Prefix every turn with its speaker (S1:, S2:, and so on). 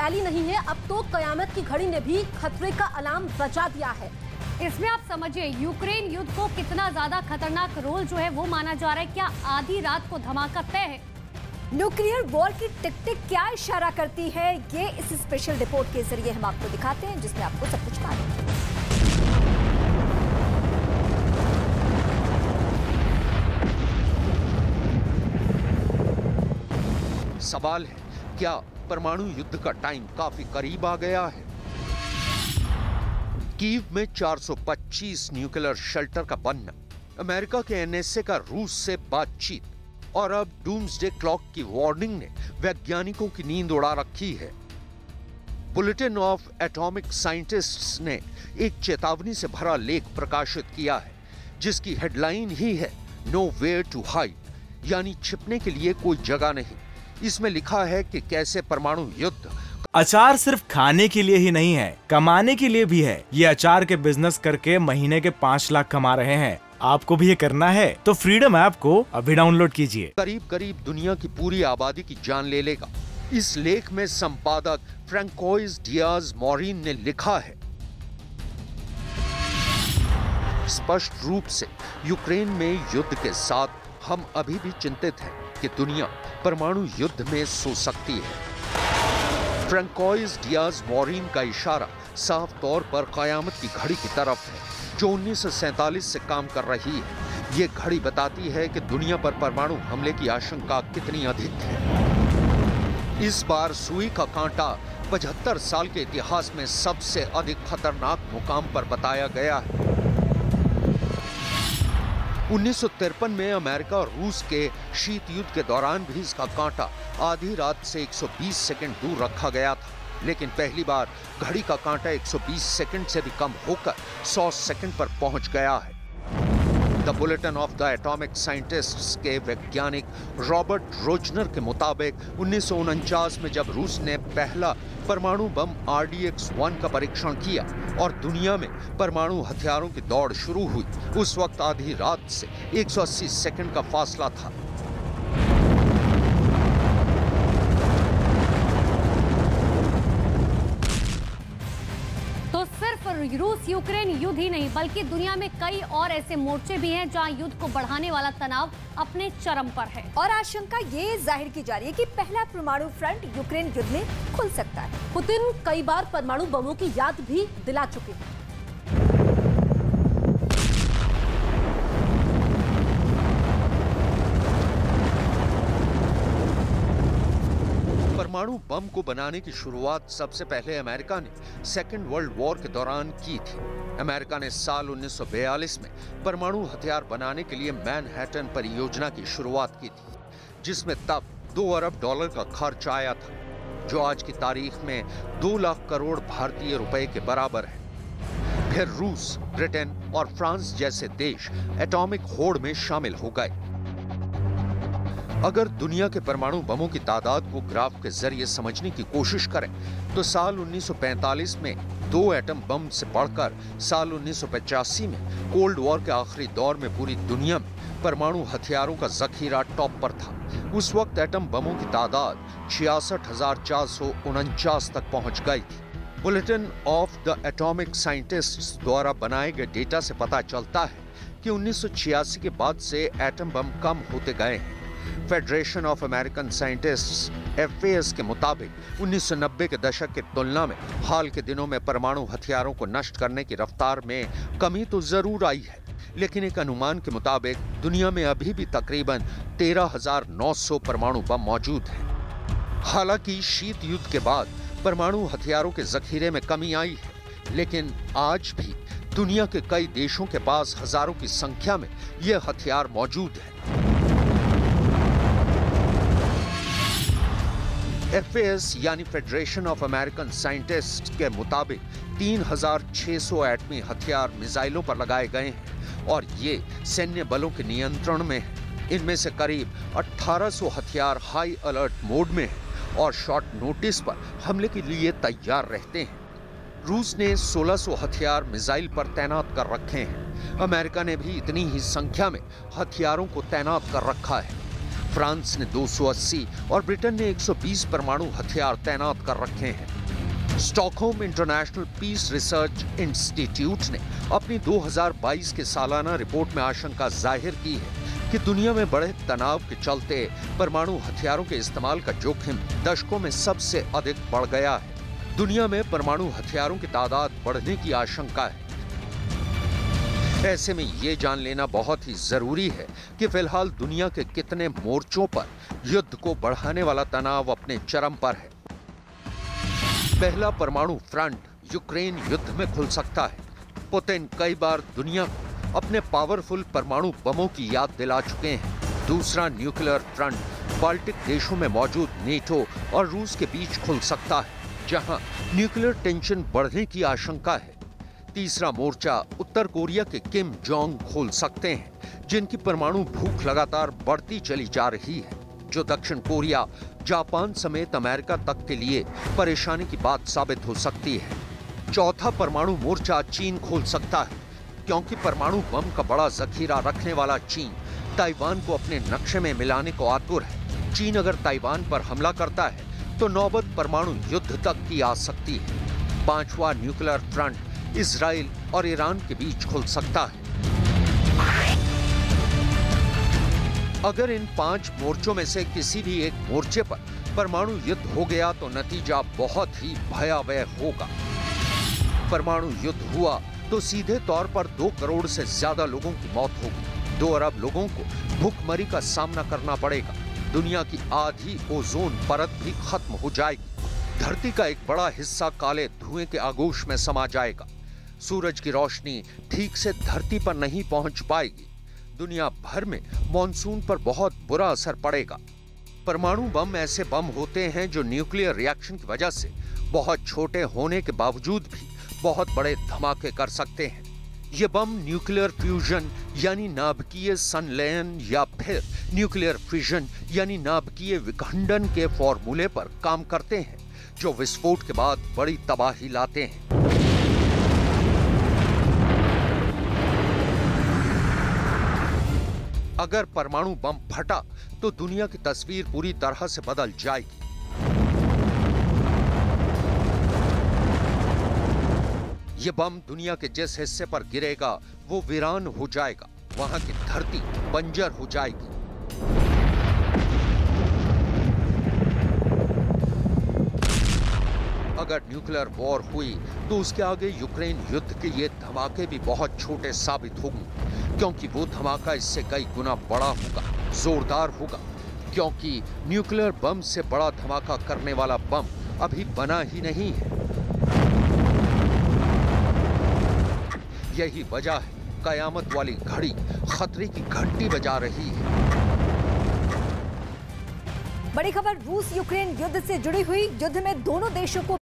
S1: खुशहाली नहीं है, अब तो कयामत की घड़ी ने भी खतरे का अलार्म बजा दिया है।
S2: इसमें आप समझिए यूक्रेन युद्ध को कितना ज्यादा खतरनाक रोल जो है वो माना जा रहा है। क्या आधी रात को धमाका तय है?
S3: न्यूक्लियर वॉर की टिक-टिक क्या इशारा करती है, ये इस स्पेशल रिपोर्ट के जरिए हम आपको दिखाते हैं, जिसमें आपको सब कुछ मालूम है।
S4: सवाल है, क्या परमाणु युद्ध का टाइम काफी करीब आ गया है? कीव में 425 न्यूक्लियर शेल्टर का बनना, अमेरिका के एनएसए का रूस से बातचीत और अब डूम्सडे क्लॉक की वार्निंग ने वैज्ञानिकों की नींद उड़ा रखी है। बुलेटिन ऑफ एटॉमिक साइंटिस्ट्स ने एक चेतावनी से भरा लेख प्रकाशित किया है, जिसकी हेडलाइन ही है नो वेयर टू हाइड, यानी छिपने के लिए कोई जगह नहीं। इसमें लिखा है कि कैसे परमाणु युद्ध
S5: अचार सिर्फ खाने के लिए ही नहीं है, कमाने के लिए भी है। ये अचार के बिजनेस करके महीने के 5 लाख कमा रहे हैं। आपको भी ये करना है तो फ्रीडम ऐप को अभी डाउनलोड कीजिए।
S4: करीब करीब दुनिया की पूरी आबादी की जान ले लेगा। इस लेख में संपादक फ्रैंकोइस डियाज मॉरिन ने लिखा है, स्पष्ट रूप से यूक्रेन में युद्ध के साथ हम अभी भी चिंतित हैं कि दुनिया परमाणु युद्ध में सो सकती है। फ्रैंकोइस डियाज मॉरिन का इशारा साफ तौर पर कयामत की घड़ी की तरफ है, जो 1947 से काम कर रही है। ये घड़ी बताती है कि दुनिया पर परमाणु हमले की आशंका कितनी अधिक है। इस बार सुई का कांटा 75 साल के इतिहास में सबसे अधिक खतरनाक मुकाम पर बताया गया है। 1953 में अमेरिका और रूस के शीत युद्ध के दौरान भी इसका कांटा आधी रात से 120 सेकंड दूर रखा गया था, लेकिन पहली बार घड़ी का कांटा 120 सेकंड से भी कम होकर 100 सेकंड पर पहुंच गया है। The bulletin of the atomic scientists के वैज्ञानिक रॉबर्ट रोजनर के मुताबिक 1949 में जब रूस ने पहला परमाणु बम RDX-1 का परीक्षण किया और दुनिया में परमाणु हथियारों की दौड़ शुरू हुई, उस वक्त आधी रात से 180 सेकंड का फासला था।
S2: तो सिर्फ रूस यूक्रेन युद्ध ही नहीं बल्कि दुनिया में कई और ऐसे मोर्चे भी हैं जहां युद्ध को बढ़ाने वाला तनाव अपने चरम पर है।
S3: और आशंका ये जाहिर की जा रही है कि पहला परमाणु फ्रंट यूक्रेन युद्ध में खुल सकता है।
S1: पुतिन कई बार परमाणु बमों की याद भी दिला चुके हैं।
S4: परमाणु बम को बनाने की शुरुआत सबसे पहले अमेरिका ने सेकेंड वर्ल्ड वॉर के दौरान की थी। अमेरिका ने साल 1942 में परमाणु हथियार बनाने के लिए मैनहट्टन परियोजना की शुरुआत की थी, जिसमें तब $2 अरब का खर्च आया था, जो आज की तारीख में 2 लाख करोड़ भारतीय रुपए के बराबर है। फिर रूस, ब्रिटेन और फ्रांस जैसे देश एटॉमिक होड़ में शामिल हो गए। अगर दुनिया के परमाणु बमों की तादाद को ग्राफ के जरिए समझने की कोशिश करें तो साल 1945 में 2 एटम बम से बढ़कर साल 1985 में कोल्ड वॉर के आखिरी दौर में पूरी दुनिया में परमाणु हथियारों का जखीरा टॉप पर था। उस वक्त एटम बमों की तादाद 66,449 तक पहुंच गई थी। Bulletin of the atomic scientists द्वारा बनाए गए डेटा से पता चलता है कि 1986 के बाद से एटम बम कम होते गए हैं। Federation of American scientists FAS के मुताबिक 1990 के दशक की तुलना में हाल के दिनों में परमाणु हथियारों को नष्ट करने की रफ्तार में कमी तो जरूर आई है, लेकिन एक अनुमान के मुताबिक दुनिया में अभी भी तकरीबन 13,900 परमाणु बम मौजूद हैं। हालांकि शीत युद्ध के बाद परमाणु हथियारों के जखीरे में कमी आई है, लेकिन आज भी दुनिया के कई देशों के पास हजारों की संख्या में ये हथियार मौजूद है। FAS यानी फेडरेशन ऑफ अमेरिकन साइंटिस्ट के मुताबिक 3,600 एटमी हथियार मिसाइलों पर लगाए गए हैं और ये सैन्य बलों के नियंत्रण में है। इनमें से करीब 1,800 हथियार हाई अलर्ट मोड में हैं और शॉर्ट नोटिस पर हमले के लिए तैयार रहते हैं। रूस ने 1,600 हथियार मिसाइल पर तैनात कर रखे हैं। अमेरिका ने भी इतनी ही संख्या में हथियारों को तैनात कर रखा है। फ्रांस ने 280 और ब्रिटेन ने 120 परमाणु हथियार तैनात कर रखे हैं। Stockholm International Peace Research Institute ने अपनी 2022 के सालाना रिपोर्ट में आशंका जाहिर की है कि दुनिया में बढ़े तनाव के चलते परमाणु हथियारों के इस्तेमाल का जोखिम दशकों में सबसे अधिक बढ़ गया है। दुनिया में परमाणु हथियारों की तादाद बढ़ने की आशंका है। ऐसे में ये जान लेना बहुत ही जरूरी है कि फिलहाल दुनिया के कितने मोर्चों पर युद्ध को बढ़ाने वाला तनाव अपने चरम पर है। पहला परमाणु फ्रंट यूक्रेन युद्ध में खुल सकता है। पुतिन कई बार दुनिया को अपने पावरफुल परमाणु बमों की याद दिला चुके हैं। दूसरा न्यूक्लियर फ्रंट बाल्टिक देशों में मौजूद नेटो और रूस के बीच खुल सकता है, जहां न्यूक्लियर टेंशन बढ़ने की आशंका है। तीसरा मोर्चा उत्तर कोरिया के किम जोंग खोल सकते हैं, जिनकी परमाणु भूख लगातार बढ़ती चली जा रही है, जो दक्षिण कोरिया, जापान समेत अमेरिका तक के लिए परेशानी की बात साबित हो सकती है। चौथा परमाणु मोर्चा चीन खोल सकता है, क्योंकि परमाणु बम का बड़ा जखीरा रखने वाला चीन ताइवान को अपने नक्शे में मिलाने को आतुर है। चीन अगर ताइवान पर हमला करता है तो नौबत परमाणु युद्ध तक की आ सकती है। पांचवा न्यूक्लियर फ्रंट इजराइल और ईरान के बीच खुल सकता है। अगर इन 5 मोर्चों में से किसी भी एक मोर्चे पर परमाणु युद्ध हो गया तो नतीजा बहुत ही भयावह होगा। परमाणु युद्ध हुआ तो सीधे तौर पर 2 करोड़ से ज्यादा लोगों की मौत होगी। 2 अरब लोगों को भूखमरी का सामना करना पड़ेगा। दुनिया की आधी ओजोन परत भी खत्म हो जाएगी। धरती का एक बड़ा हिस्सा काले धुएं के आगोश में समा जाएगा। सूरज की रोशनी ठीक से धरती पर नहीं पहुंच पाएगी। दुनिया भर में मॉनसून पर बहुत बुरा असर पड़ेगा। परमाणु बम ऐसे बम होते हैं जो न्यूक्लियर रिएक्शन की वजह से बहुत छोटे होने के बावजूद भी बहुत बड़े धमाके कर सकते हैं। ये बम न्यूक्लियर फ्यूजन यानी नाभिकीय संलयन या फिर न्यूक्लियर फिजन यानी नाभिकीय विखंडन के फॉर्मूले पर काम करते हैं, जो विस्फोट के बाद बड़ी तबाही लाते हैं। अगर परमाणु बम फटा तो दुनिया की तस्वीर पूरी तरह से बदल जाएगी। ये बम दुनिया के जिस हिस्से पर गिरेगा वो वीरान हो जाएगा। वहां की धरती बंजर हो जाएगी। अगर न्यूक्लियर वॉर हुई तो उसके आगे यूक्रेन युद्ध के ये धमाके भी बहुत छोटे साबित होंगे, क्योंकि वो धमाका इससे कई गुना बड़ा होगा, जोरदार होगा, क्योंकि न्यूक्लियर बम से बड़ा धमाका करने वाला बम अभी बना ही नहीं है। यही वजह है कयामत वाली घड़ी खतरे की घंटी बजा रही है।
S3: बड़ी खबर रूस यूक्रेन युद्ध से जुड़ी हुई। युद्ध में दोनों देशों को